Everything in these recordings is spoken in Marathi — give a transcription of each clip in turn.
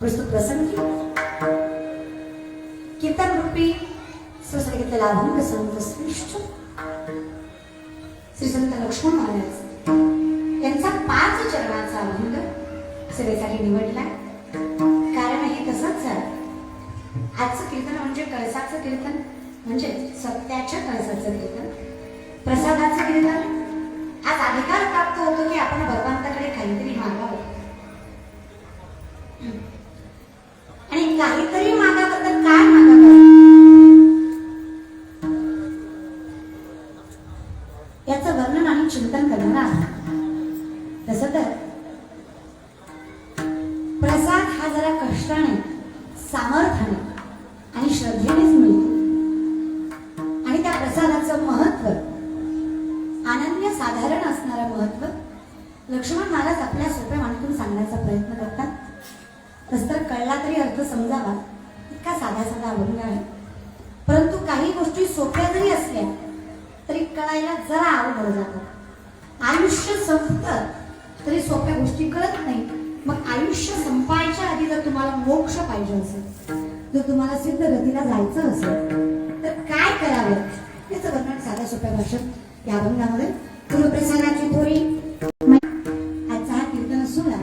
प्रस्तुत प्रसंगी कीर्तन रूपी सुसंगीतला अभंग संत श्रेष्ठ श्री संत लक्ष्मण महाराज यांचा 5 चरणाचा अभंग सेवेसाठी निवडला। कारण हे तसंच झालं, आजचं कीर्तन म्हणजे कळसाचं कीर्तन, म्हणजे सत्याच्या कळसाचं कीर्तन, प्रसादाचं कीर्तन। आज अधिकार प्राप्त होतो की आपण भगवंताकडे काहीतरी मागावं आणि काहीतरी मागावं तर काय मागावं याचं वर्णन आणि चिंतन करणार आहोत। तसं तर प्रसाद हा जरा कष्टाने, सामर्थ्याने आणि श्रद्धेनेच मिळतो आणि त्या प्रसादाचं महत्व, अनन्य साधारण असणारं महत्व लक्ष्मण महाराज आपल्या सोप्या मांडून सांगण्याचा प्रयत्न करतात. तस तर कळला तरी अर्थ समजावा इतका साधा साधा अभंग आहे. परंतु काही गोष्टी सोप्या जरी असल्या तरी कळायला जरा अवघड जातात. आयुष्य संपतं तरी सोप्या गोष्टी कळत नाही. मग आयुष्य संपायच्या आधी जर तुम्हाला मोक्ष पाहिजे असेल, जर तुम्हाला सिद्ध गतीला जायचं असेल तर काय करावं याचं वर्णन साध्या सोप्या भाषेत या अभंगामध्ये गुरुप्रसादाची थोडी. आजचा हा कीर्तन सोहळा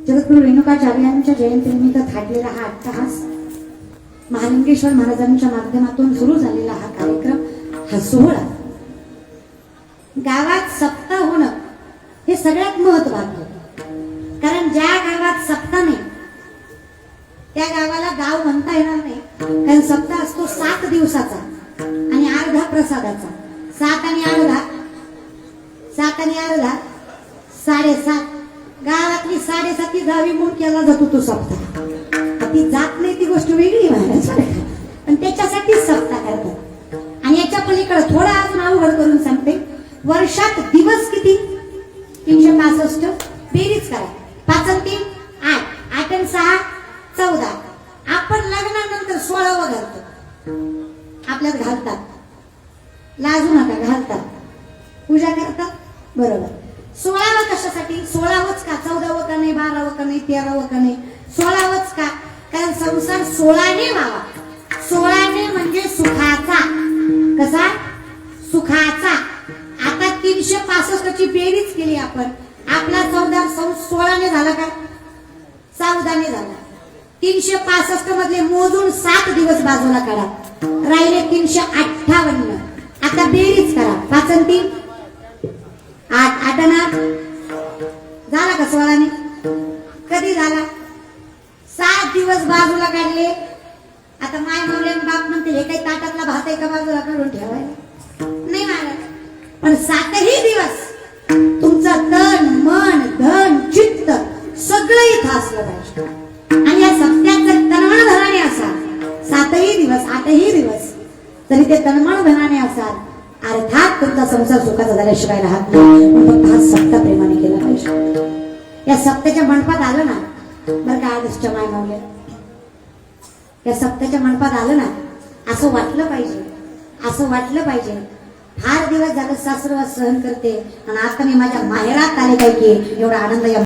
जगद्गुरु रेणुकाचार्यांच्या जयंतीनिमित्त थाटलेला हा अट्टहास, महालिंगेश्वर महाराजांच्या माध्यमातून सुरू झालेला हा कार्यक्रम, हा सोहळा गावात सप्ताह होणं हे सगळ्यात महत्त्वाचं. कारण ज्या गावात सप्ताह नाही त्या गावाला गाव म्हणता येणार नाही. कारण सप्ताह असतो 7 दिवसाचा आणि अर्धा प्रसादाचा. 7 आणि अर्धा 7.5 गावातली 7.5 गावी म्हणून केला जातो तो सप्ताह. ती जात नाही ती गोष्ट वेगळी आहे, पण त्याच्यासाठी सप्ताह करतात. आणि याच्या पलीकडे थोडा अजून अवघड करून सांगते, वर्षात दिवस किती? 365. बेरीज करा. 5 आणि 3 8, 8 आणि 6 14. आपण लग्नानंतर 16व घालतो. आपल्यात घालतात, लाजू नका, घालतात. पूजा करतात, बरोबर. 16व कशासाठी? 16वच का? 14व का नाही? 12व का नाही? 13व का नाही? 16वच का? कारण संसार 16ने व्हावा. 16ने म्हणजे सुखाचा. कसा? सुखाचा. आता 365 ची बेरीज केली आपण, आपला 16ने झाला का? 14ने झाला. 365 मधले मोजून 7 दिवस बाजूला काढा, राहिले 358. आता बेरीज करा. 5 आणि 3 8, 8 आणि 8 झाला का 16ने? कधी झाला? 7 दिवस बाजूला काढले. आता माय मावले बाप म्हणते हे काही ताटातला भात आहे का बाजूला काढून ठेवायला? नाही मला. पण 7ही दिवस तुमचं तन मन धन चित्त सगळं इथं असलं पाहिजे. आणि या सत्याचं तनमन धनाने असाल 7ही दिवस 8ही दिवस तरी ते तनमन धनाने असाल, अर्थात तुमचा संसार सुखाचा झाल्याशिवाय राहत नाही. फक्त हा सप्ताह प्रेमाने केला पाहिजे. या सप्त्याच्या मंडपात आलं ना बरं का, आजच्या माय मावल्या, या सप्त्याच्या मंडपात आलं ना असं वाटलं पाहिजे फार दिवस झालं सासरवास सहन करते आणि आता मी माझ्या माहेरात आले काय की एवढा आनंद या